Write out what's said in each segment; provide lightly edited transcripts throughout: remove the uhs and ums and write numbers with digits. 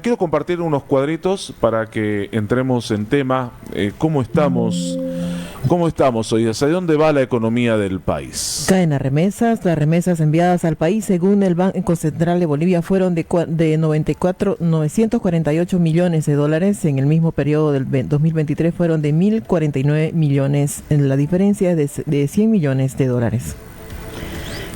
Quiero compartir unos cuadritos para que entremos en tema. ¿Cómo estamos? ¿Cómo estamos hoy? ¿Hacia dónde va la economía del país? Caen las remesas enviadas al país según el Banco Central de Bolivia fueron de 948 millones de dólares. En el mismo periodo del 2023 fueron de 1.049 millones. La diferencia es de 100 millones de dólares.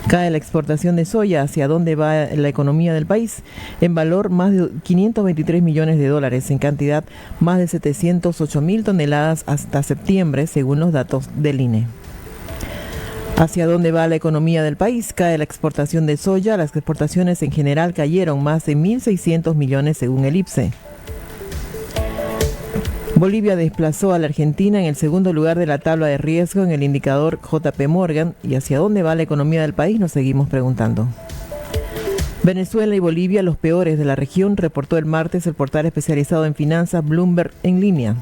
Cae la exportación de soya. ¿Hacia dónde va la economía del país? En valor, más de 523 millones de dólares. En cantidad, más de 708.000 toneladas hasta septiembre, según los datos del INE. ¿Hacia dónde va la economía del país? Cae la exportación de soya. Las exportaciones en general cayeron más de 1.600 millones, según el IPSE. Bolivia desplazó a la Argentina en el segundo lugar de la tabla de riesgo en el indicador JP Morgan. ¿Y hacia dónde va la economía del país? Nos seguimos preguntando. Venezuela y Bolivia, los peores de la región, reportó el martes el portal especializado en finanzas Bloomberg en línea.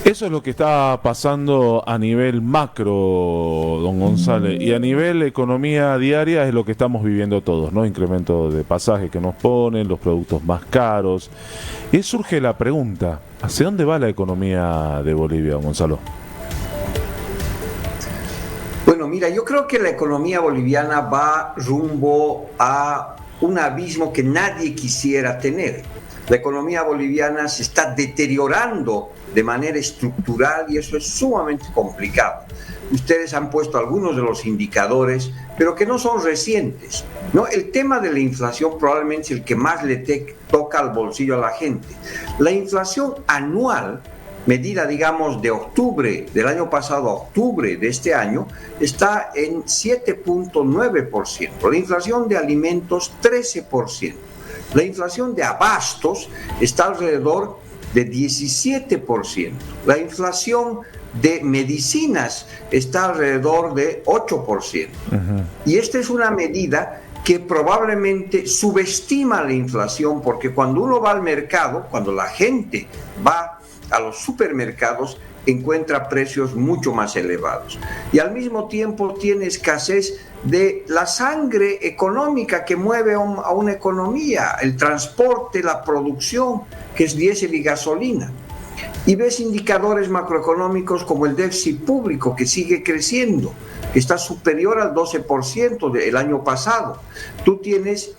Eso es lo que está pasando a nivel macro, don González, y a nivel economía diaria es lo que estamos viviendo todos, ¿no? Incremento de pasaje que nos ponen, los productos más caros. Y surge la pregunta, ¿hacia dónde va la economía de Bolivia, don Gonzalo? Bueno, mira, yo creo que la economía boliviana va rumbo a un abismo que nadie quisiera tener. La economía boliviana se está deteriorando de manera estructural y eso es sumamente complicado. Ustedes han puesto algunos de los indicadores, pero que no son recientes, ¿no? El tema de la inflación probablemente es el que más le toca al bolsillo a la gente. La inflación anual, medida, digamos, de octubre del año pasado a octubre de este año, está en 7.9%. La inflación de alimentos, 13%. La inflación de abastos está alrededor de 17%. La inflación de medicinas está alrededor de 8%. Y esta es una medida que probablemente subestima la inflación, porque cuando uno va al mercado, cuando la gente va a los supermercados, encuentra precios mucho más elevados. Y al mismo tiempo tiene escasez de la sangre económica que mueve a una economía, el transporte, la producción, que es diésel y gasolina. Y ves indicadores macroeconómicos como el déficit público, que sigue creciendo, que está superior al 12% del año pasado. Tú tienes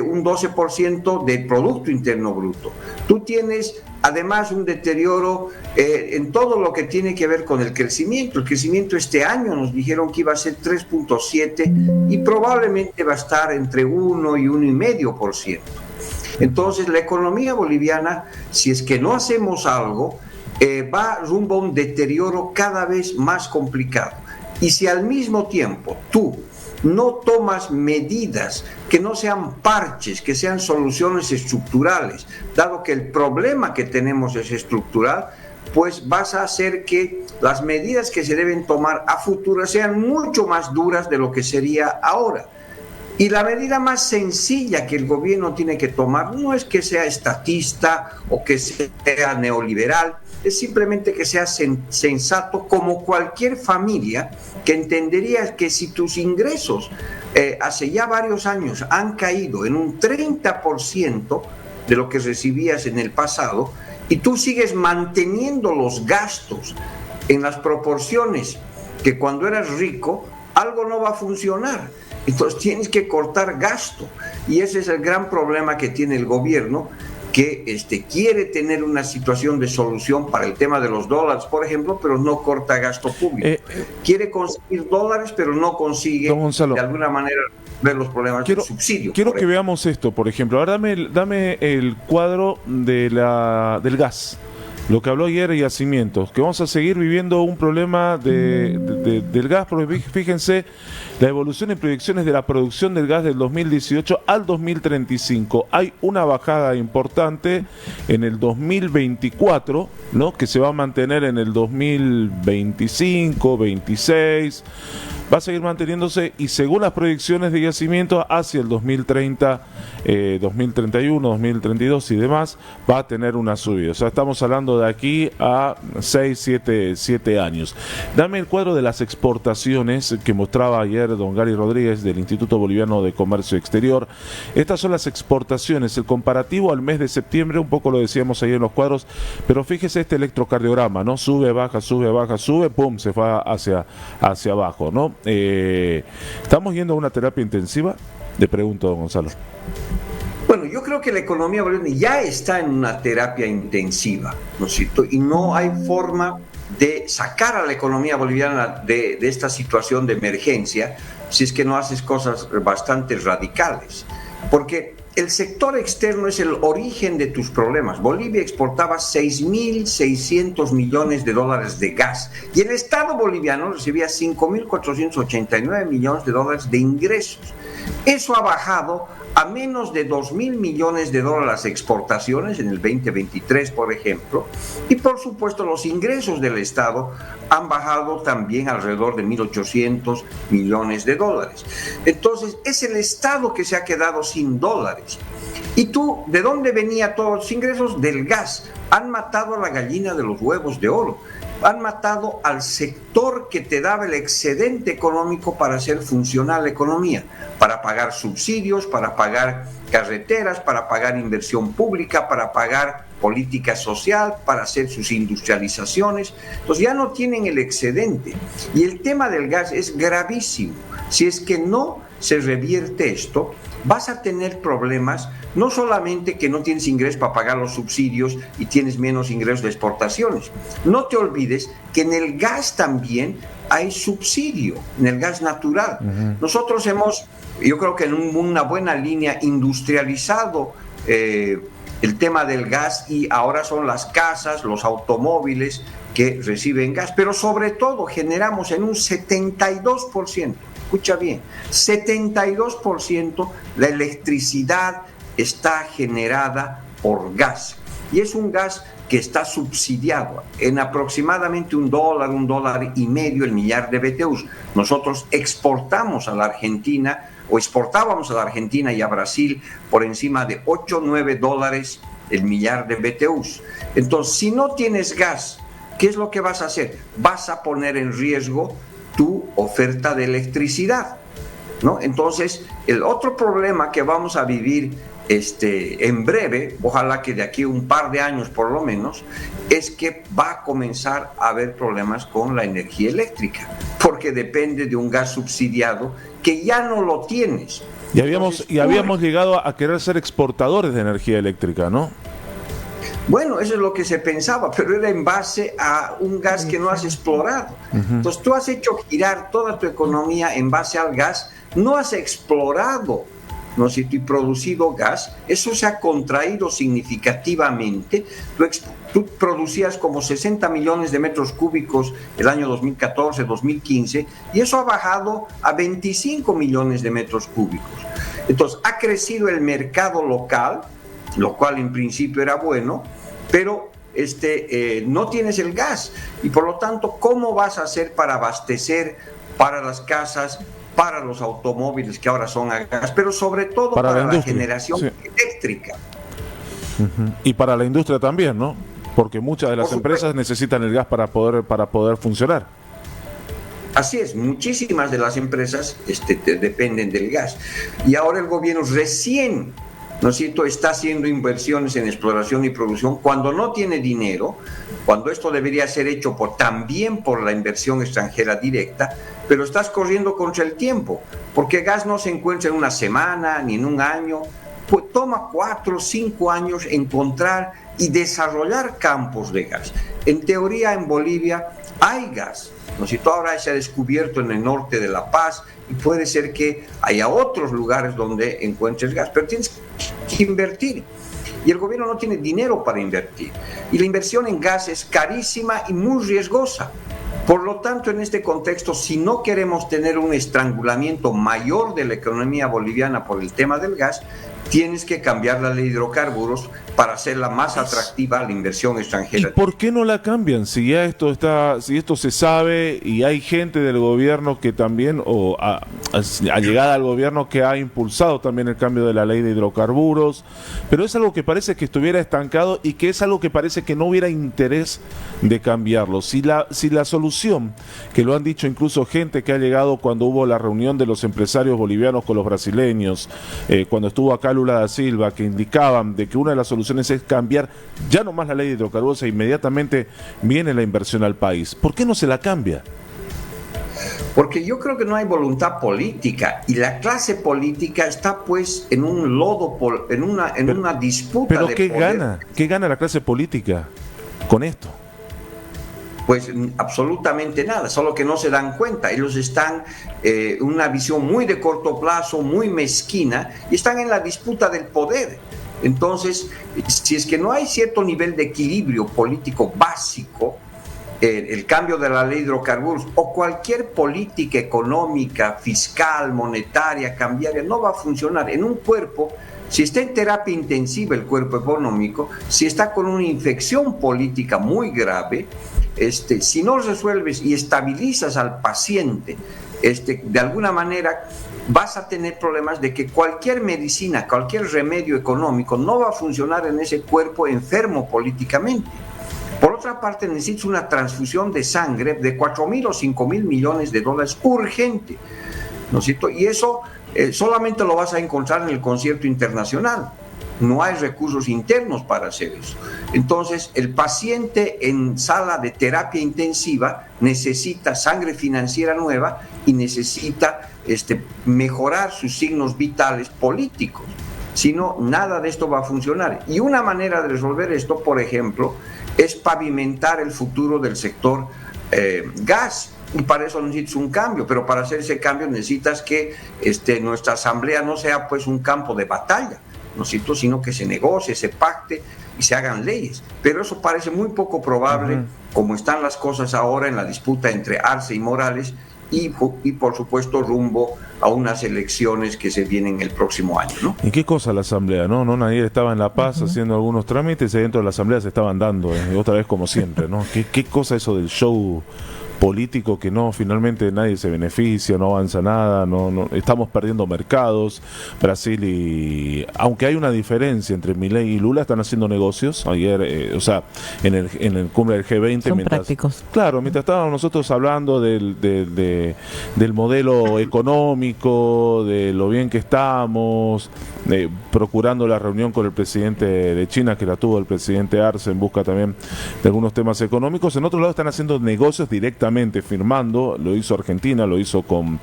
un 12% del Producto Interno Bruto. Tú tienes además un deterioro en todo lo que tiene que ver con el crecimiento. El crecimiento este año nos dijeron que iba a ser 3.7 y probablemente va a estar entre 1 y 1,5%. Entonces la economía boliviana, si es que no hacemos algo, va rumbo a un deterioro cada vez más complicado. Y si al mismo tiempo tú no tomas medidas que no sean parches, que sean soluciones estructurales, dado que el problema que tenemos es estructural, pues vas a hacer que las medidas que se deben tomar a futuro sean mucho más duras de lo que sería ahora. Y la medida más sencilla que el gobierno tiene que tomar no es que sea estatista o que sea neoliberal, es simplemente que sea sensato, como cualquier familia que entendería que si tus ingresos hace ya varios años han caído en un 30% de lo que recibías en el pasado y tú sigues manteniendo los gastos en las proporciones que cuando eras rico, algo no va a funcionar. Entonces tienes que cortar gasto y ese es el gran problema que tiene el gobierno, que quiere tener una situación de solución para el tema de los dólares, por ejemplo, pero no corta gasto público. Quiere conseguir dólares, pero no consigue de alguna manera ver los problemas del subsidio. Quiero que veamos esto, por ejemplo. Ahora dame el cuadro del gas. Lo que habló ayer de Yacimientos, que vamos a seguir viviendo un problema del gas, porque fíjense la evolución y proyecciones de la producción del gas del 2018 al 2035. Hay una bajada importante en el 2024, ¿no? Que se va a mantener en el 2025, 26, va a seguir manteniéndose y según las proyecciones de yacimientos hacia el 2030, 2031, 2032 y demás, va a tener una subida. O sea, estamos hablando de aquí a 6, 7 años. Dame el cuadro de las exportaciones que mostraba ayer don Gary Rodríguez del Instituto Boliviano de Comercio Exterior. Estas son las exportaciones, el comparativo al mes de septiembre, un poco lo decíamos ahí en los cuadros, pero fíjese este electrocardiograma, ¿no? Sube, baja, pum, se fue hacia abajo, ¿no? ¿Estamos yendo a una terapia intensiva? Le pregunto, don Gonzalo. Bueno, yo creo que la economía boliviana ya está en una terapia intensiva, ¿no es cierto? Y no hay forma de sacar a la economía boliviana de esta situación de emergencia si es que no haces cosas bastante radicales. Porque el sector externo es el origen de tus problemas. Bolivia exportaba 6.600 millones de dólares de gas y el Estado boliviano recibía 5.489 millones de dólares de ingresos. Eso ha bajado a menos de 2.000 millones de dólares las exportaciones en el 2023, por ejemplo, y por supuesto los ingresos del Estado han bajado también alrededor de 1.800 millones de dólares. Entonces, es el Estado que se ha quedado sin dólares. ¿Y tú, de dónde venían todos los ingresos? Del gas. Han matado a la gallina de los huevos de oro. Han matado al sector que te daba el excedente económico para hacer funcionar la economía, para pagar subsidios, para pagar carreteras, para pagar inversión pública, para pagar política social, para hacer sus industrializaciones. Entonces ya no tienen el excedente. Y el tema del gas es gravísimo. Si es que no se revierte esto, vas a tener problemas, no solamente que no tienes ingresos para pagar los subsidios y tienes menos ingresos de exportaciones. No te olvides que en el gas también hay subsidio, en el gas natural. Nosotros hemos, yo creo que en una buena línea, industrializado el tema del gas y ahora son las casas, los automóviles que reciben gas, pero sobre todo generamos en un 72%. Escucha bien, 72% la electricidad está generada por gas. Y es un gas que está subsidiado en aproximadamente $1.50 el millar de BTUs. Nosotros exportamos a la Argentina, o exportábamos a la Argentina y a Brasil por encima de $8-9 el millar de BTUs. Entonces, si no tienes gas, ¿qué es lo que vas a hacer? Vas a poner en riesgo tu oferta de electricidad, ¿no? Entonces, el otro problema que vamos a vivir en breve, ojalá que de aquí un par de años por lo menos, es que va a comenzar a haber problemas con la energía eléctrica, porque depende de un gas subsidiado que ya no lo tienes. Y habíamos llegado a querer ser exportadores de energía eléctrica, ¿no? Bueno, eso es lo que se pensaba, pero era en base a un gas que no has explorado. Entonces tú has hecho girar toda tu economía en base al gas, no has explorado, ¿no? Si tú has producido gas, eso se ha contraído significativamente. Tú producías como 60 millones de metros cúbicos el año 2014, 2015, y eso ha bajado a 25 millones de metros cúbicos. Entonces ha crecido el mercado local, lo cual en principio era bueno, pero no tienes el gas y por lo tanto, ¿cómo vas a hacer para abastecer para las casas, para los automóviles que ahora son a gas, pero sobre todo para la generación eléctrica? Y para la industria también, ¿no? Porque muchas de las empresas necesitan el gas para poder funcionar. Así es, muchísimas de las empresas dependen del gas. Y ahora el gobierno recién, ¿no es cierto?, está haciendo inversiones en exploración y producción cuando no tiene dinero, cuando esto debería ser hecho también por la inversión extranjera directa, pero estás corriendo contra el tiempo, porque gas no se encuentra en una semana ni en un año, pues toma 4 o 5 años encontrar y desarrollar campos de gas. En teoría en Bolivia hay gas, ¿no es cierto?, ahora se ha descubierto en el norte de La Paz y puede ser que haya otros lugares donde encuentres gas, pero tienes que invertir y el gobierno no tiene dinero para invertir y la inversión en gas es carísima y muy riesgosa. Por lo tanto, en este contexto, si no queremos tener un estrangulamiento mayor de la economía boliviana por el tema del gas, tienes que cambiar la ley de hidrocarburos para hacerla más atractiva a la inversión ¿Y extranjera. por qué no la cambian? Si ya si esto se sabe y hay gente del gobierno que también, a llegada al gobierno, que ha impulsado también el cambio de la ley de hidrocarburos, pero es algo que parece que estuviera estancado y que es algo que parece que no hubiera interés de cambiarlo. Si la solución, que lo han dicho incluso gente que ha llegado cuando hubo la reunión de los empresarios bolivianos con los brasileños, cuando estuvo acá Lula da Silva, que indicaban de que una de las soluciones es cambiar ya no más la ley de hidrocarburos e inmediatamente viene la inversión al país. ¿Por qué no se la cambia? Porque yo creo que no hay voluntad política y la clase política está pues en un lodo, en una disputa pero de ¿qué poder. gana? ¿Qué gana la clase política con esto? Pues absolutamente nada, solo que no se dan cuenta. Ellos están en una visión muy de corto plazo, muy mezquina, y están en la disputa del poder. Entonces, si es que no hay cierto nivel de equilibrio político básico, el cambio de la ley de hidrocarburos o cualquier política económica, fiscal, monetaria, cambiaria, no va a funcionar. En un cuerpo, si está en terapia intensiva el cuerpo económico, si está con una infección política muy grave, si no resuelves y estabilizas al paciente, de alguna manera vas a tener problemas de que cualquier medicina, cualquier remedio económico no va a funcionar en ese cuerpo enfermo políticamente. Por otra parte, necesitas una transfusión de sangre de 4.000 o 5.000 millones de dólares urgente, ¿no es cierto? Y eso solamente lo vas a encontrar en el concierto internacional. No hay recursos internos para hacer eso. Entonces, el paciente en sala de terapia intensiva necesita sangre financiera nueva y necesita mejorar sus signos vitales políticos. Si no, nada de esto va a funcionar. Y una manera de resolver esto, por ejemplo, es pavimentar el futuro del sector gas. Y para eso necesitas un cambio, pero para hacer ese cambio necesitas que nuestra asamblea no sea pues un campo de batalla, ¿no es cierto?, sino que se negocie, se pacte y se hagan leyes. Pero eso parece muy poco probable, como están las cosas ahora en la disputa entre Arce y Morales y por supuesto rumbo a unas elecciones que se vienen el próximo año, ¿no? ¿Y qué cosa la asamblea? No, nadie estaba en La Paz haciendo algunos trámites y dentro de la asamblea se estaban dando, otra vez como siempre, ¿no? ¿Qué cosa eso del show político que no, finalmente nadie se beneficia, no avanza nada, no estamos perdiendo mercados? Brasil y aunque hay una diferencia entre Milei y Lula, están haciendo negocios ayer, en el cumbre del G20. Son prácticos. Claro, mientras estábamos nosotros hablando del modelo económico, de lo bien que estamos, procurando la reunión con el presidente de China, que la tuvo el presidente Arce en busca también de algunos temas económicos. En otro lado están haciendo negocios directamente, firmando, lo hizo Argentina, lo hizo con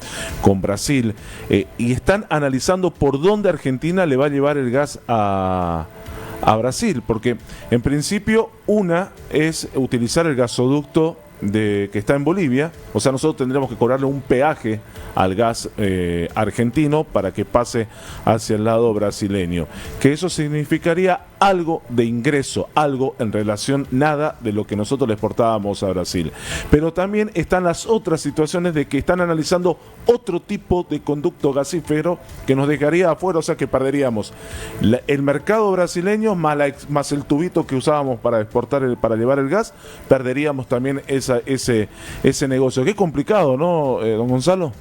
Brasil, y están analizando por dónde Argentina le va a llevar el gas a Brasil, porque en principio una es utilizar el gasoducto que está en Bolivia, o sea, nosotros tendríamos que cobrarle un peaje al gas argentino para que pase hacia el lado brasileño, que eso significaría algo de ingreso, algo en relación, nada de lo que nosotros le exportábamos a Brasil. Pero también están las otras situaciones de que están analizando otro tipo de conducto gasífero que nos dejaría afuera, o sea que perderíamos el mercado brasileño más el tubito que usábamos para exportar, para llevar el gas, perderíamos también ese negocio. Qué complicado, ¿no, don Gonzalo?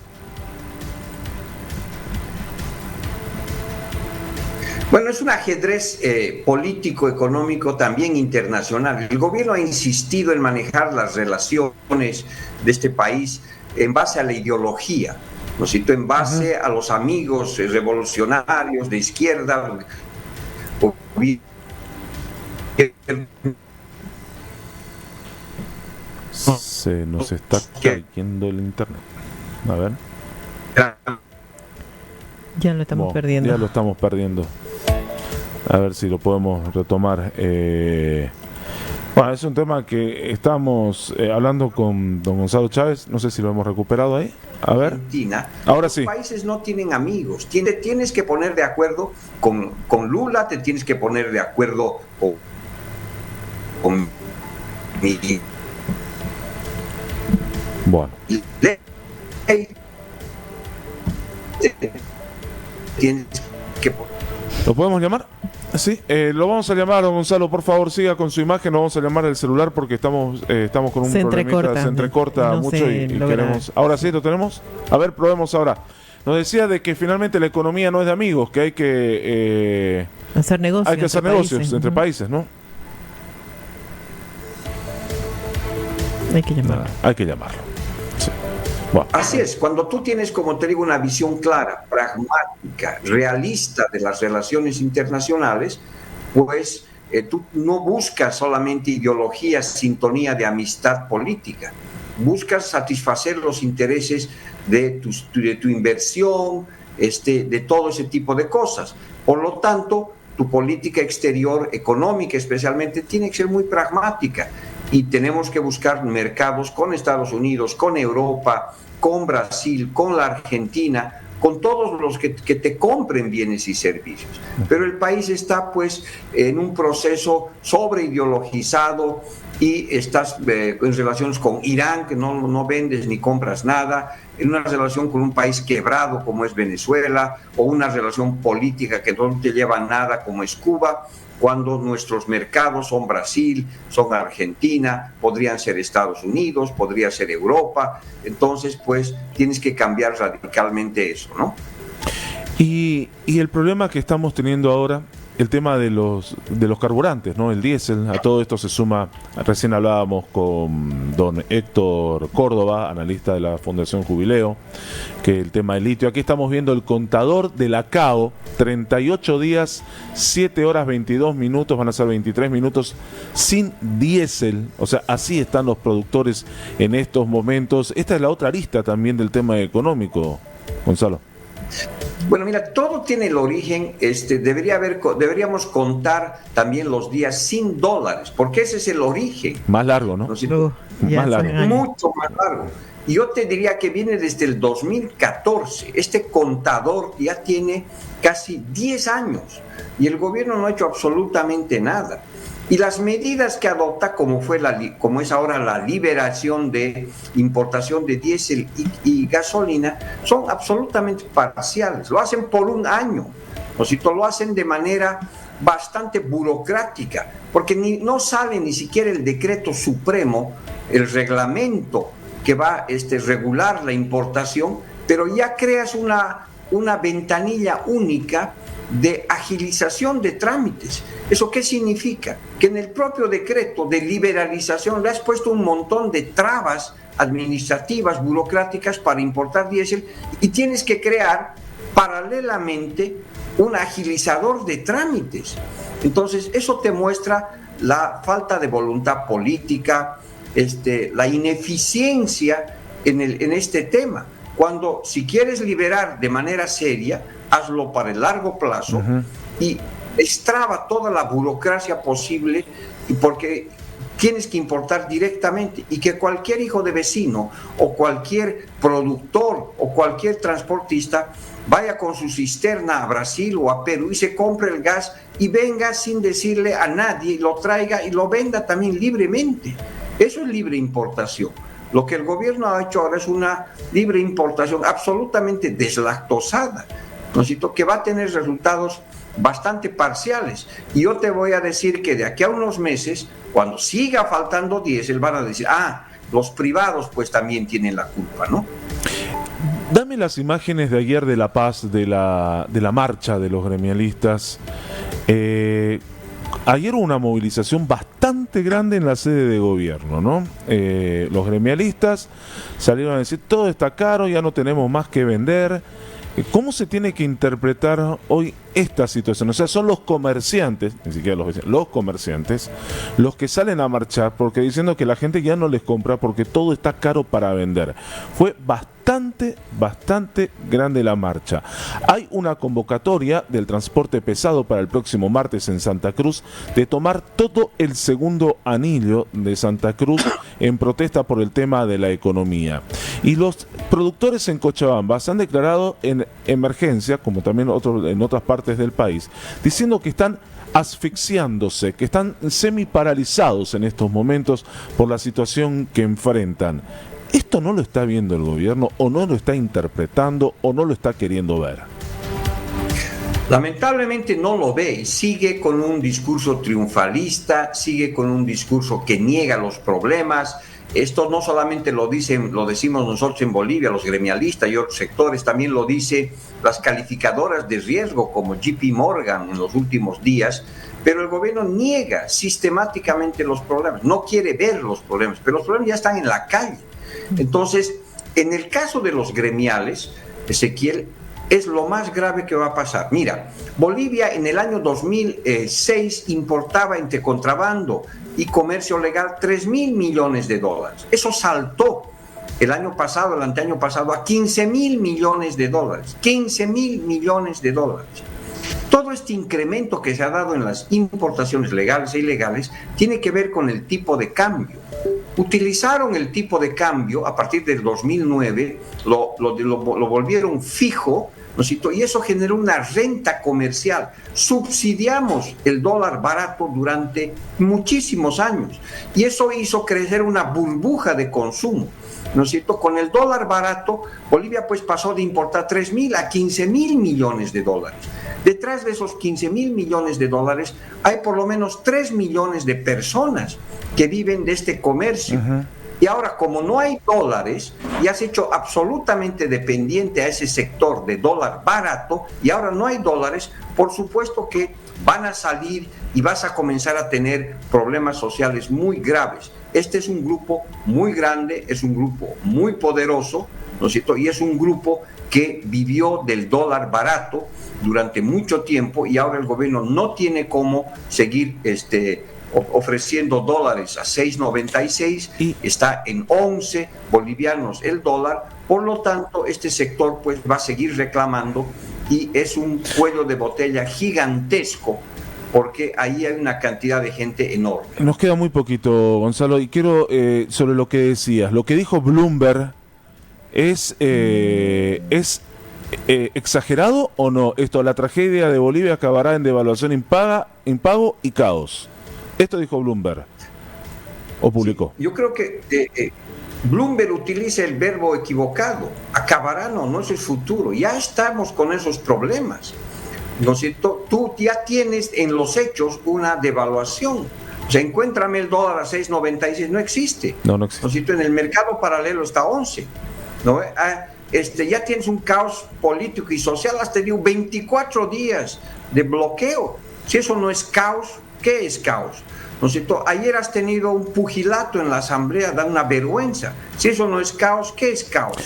Bueno, es un ajedrez político, económico, también internacional. El gobierno ha insistido en manejar las relaciones de este país en base a la ideología, ¿no es cierto?, en base a los amigos revolucionarios de izquierda. Se nos está cayendo el internet. A ver. Ya lo estamos perdiendo. Ya lo estamos perdiendo. A ver si lo podemos retomar. Bueno, es un tema que estamos hablando con don Gonzalo Chávez. No sé si lo hemos recuperado ahí. A ver. Argentina. Ahora sí. Los países no tienen amigos. Tienes que poner de acuerdo con Lula, te tienes que poner de acuerdo con mi... Bueno. Tienes que ¿Lo podemos llamar? Sí, lo vamos a llamar, don Gonzalo, por favor siga con su imagen, lo vamos a llamar al celular porque estamos con un problemita, se entrecorta no mucho y queremos... Ahora sí, ¿lo tenemos? A ver, probemos ahora. Nos decía de que finalmente la economía no es de amigos, que hay que... hacer negocios. Hay que hacer negocios entre países, ¿no? Hay que llamarlo. Hay que llamarlo. Sí. Bueno. Así es, cuando tú tienes, como te digo, una visión clara, pragmática, realista de las relaciones internacionales, pues tú no buscas solamente ideología, sintonía de amistad política, buscas satisfacer los intereses de tu inversión, de todo ese tipo de cosas. Por lo tanto, tu política exterior, económica especialmente, tiene que ser muy pragmática y tenemos que buscar mercados con Estados Unidos, con Europa, con Brasil, con la Argentina, con todos los que te compren bienes y servicios. Pero el país está pues en un proceso sobreideologizado y estás en relaciones con Irán, que no vendes ni compras nada, en una relación con un país quebrado como es Venezuela, o una relación política que no te lleva a nada como es Cuba, cuando nuestros mercados son Brasil, son Argentina, podrían ser Estados Unidos, podría ser Europa. Entonces, pues, tienes que cambiar radicalmente eso, ¿no? Y el problema que estamos teniendo ahora, el tema de los carburantes, ¿no? El diésel, a todo esto se suma, recién hablábamos con don Héctor Córdoba, analista de la Fundación Jubileo, que el tema del litio, aquí estamos viendo el contador de la CAO, 38 días, 7 horas 22 minutos, van a ser 23 minutos sin diésel, o sea, así están los productores en estos momentos. Esta es la otra arista también del tema económico, Gonzalo. Bueno, mira, todo tiene el origen, deberíamos contar también los días sin dólares, porque ese es el origen. Más largo, ¿no? Más largo. Mucho más largo. Y yo te diría que viene desde el 2014. Este contador ya tiene casi 10 años y el gobierno no ha hecho absolutamente nada. Y las medidas que adopta, como es ahora la liberación de importación de diésel y gasolina, son absolutamente parciales. Lo hacen por un año, lo hacen de manera bastante burocrática, porque no sale ni siquiera el decreto supremo, el reglamento que va a regular la importación, pero ya creas una ventanilla única de agilización de trámites. ¿Eso qué significa? Que en el propio decreto de liberalización le has puesto un montón de trabas administrativas, burocráticas para importar diésel y tienes que crear paralelamente un agilizador de trámites. Entonces, eso te muestra la falta de voluntad política, la ineficiencia en este tema. Cuando, si quieres liberar de manera seria, hazlo para el largo plazo y destraba toda la burocracia posible, porque tienes que importar directamente y que cualquier hijo de vecino o cualquier productor o cualquier transportista vaya con su cisterna a Brasil o a Perú y se compre el gas y venga sin decirle a nadie, lo traiga y lo venda también libremente. Eso es libre importación. Lo que el gobierno ha hecho ahora es una libre importación absolutamente deslactosada, ¿no? Que va a tener resultados bastante parciales. Y yo te voy a decir que de aquí a unos meses, cuando siga faltando diésel, van a decir, los privados pues también tienen la culpa, ¿no? Dame las imágenes de ayer de La Paz, de la marcha de los gremialistas. Ayer hubo una movilización bastante grande en la sede de gobierno, ¿no? Los gremialistas salieron a decir, todo está caro, ya no tenemos más que vender. ¿Cómo se tiene que interpretar hoy esta situación? O sea, son los comerciantes, ni siquiera los vecinos, los comerciantes, los que salen a marchar porque diciendo que la gente ya no les compra porque todo está caro para vender. Fue bastante grande la marcha. Hay una convocatoria del transporte pesado para el próximo martes en Santa Cruz de tomar todo el segundo anillo de Santa Cruz en protesta por el tema de la economía. Y los productores en Cochabamba se han declarado en emergencia, como también en otras partes del país, diciendo que están asfixiándose, que están semi-paralizados en estos momentos por la situación que enfrentan. ¿Esto no lo está viendo el gobierno o no lo está interpretando o no lo está queriendo ver? Lamentablemente no lo ve y sigue con un discurso triunfalista, sigue con un discurso que niega los problemas. Esto no solamente lo decimos nosotros en Bolivia, los gremialistas y otros sectores, también lo dicen las calificadoras de riesgo como JP Morgan en los últimos días, pero el gobierno niega sistemáticamente los problemas, no quiere ver los problemas, pero los problemas ya están en la calle. Entonces, en el caso de los gremiales, Ezequiel, es lo más grave que va a pasar. Mira, Bolivia en el año 2006 importaba entre contrabando y comercio legal 3.000 millones de dólares. Eso saltó el año pasado, el anteaño pasado, a 15.000 millones de dólares. 15.000 millones de dólares. Todo este incremento que se ha dado en las importaciones legales e ilegales tiene que ver con el tipo de cambio. Utilizaron el tipo de cambio a partir del 2009, lo volvieron fijo, ¿no es cierto? Y eso generó una renta comercial. Subsidiamos el dólar barato durante muchísimos años y eso hizo crecer una burbuja de consumo, ¿no es cierto? Con el dólar barato, Bolivia pues pasó de importar 3.000 a 15.000 millones de dólares. Detrás de esos 15.000 millones de dólares hay por lo menos 3 millones de personas que viven de este comercio. Uh-huh. Y ahora, como no hay dólares, y has hecho absolutamente dependiente a ese sector de dólar barato, y ahora no hay dólares, por supuesto que van a salir y vas a comenzar a tener problemas sociales muy graves. Este es un grupo muy grande, es un grupo muy poderoso, ¿no es cierto? Y es un grupo que vivió del dólar barato durante mucho tiempo y ahora el gobierno no tiene cómo seguir ofreciendo dólares a 6.96 y está en 11 bolivianos el dólar. Por lo tanto, este sector pues va a seguir reclamando y es un cuello de botella gigantesco porque ahí hay una cantidad de gente enorme. Nos queda muy poquito, Gonzalo, y quiero sobre lo que decías. Lo que dijo Bloomberg es ¿exagerado o no? La tragedia de Bolivia acabará en devaluación impago y caos. Esto dijo Bloomberg, o publicó. Sí, yo creo que Bloomberg utiliza el verbo equivocado. Acabará, no es el futuro. Ya estamos con esos problemas, ¿no es cierto? Tú ya tienes en los hechos una devaluación. O sea, encuéntrame el dólar a 6.96, no existe. No existe. ¿No es cierto? En el mercado paralelo está 11, ¿no? Ya tienes un caos político y social, has tenido 24 días de bloqueo. Si eso no es caos, ¿qué es caos? ¿No es cierto? Ayer has tenido un pugilato en la asamblea, da una vergüenza. Si eso no es caos, ¿qué es caos?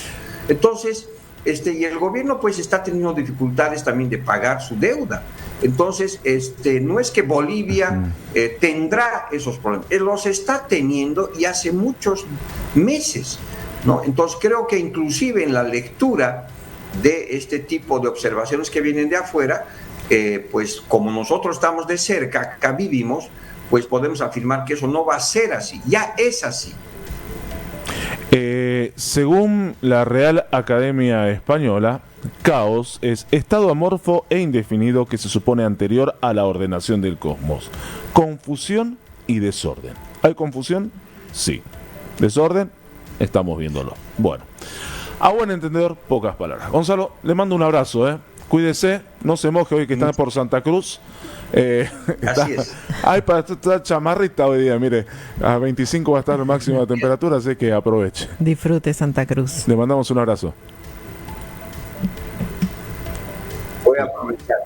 Entonces, y el gobierno pues está teniendo dificultades también de pagar su deuda. Entonces, no es que Bolivia tendrá esos problemas, los está teniendo y hace muchos meses, ¿no? Entonces creo que inclusive en la lectura de este tipo de observaciones que vienen de afuera, pues como nosotros estamos de cerca, acá vivimos, pues podemos afirmar que eso no va a ser así, ya es así. Según la Real Academia Española, caos es estado amorfo e indefinido que se supone anterior a la ordenación del cosmos. Confusión y desorden. ¿Hay confusión? Sí. ¿Desorden? Estamos viéndolo. Bueno, a buen entendedor, pocas palabras. Gonzalo, le mando un abrazo, Cuídese, no se moje hoy que está por Santa Cruz. Así es. Ay, para estar chamarrita hoy día, mire, a 25 va a estar el máximo de temperatura, así que aproveche. Disfrute Santa Cruz. Le mandamos un abrazo. Voy a aprovechar.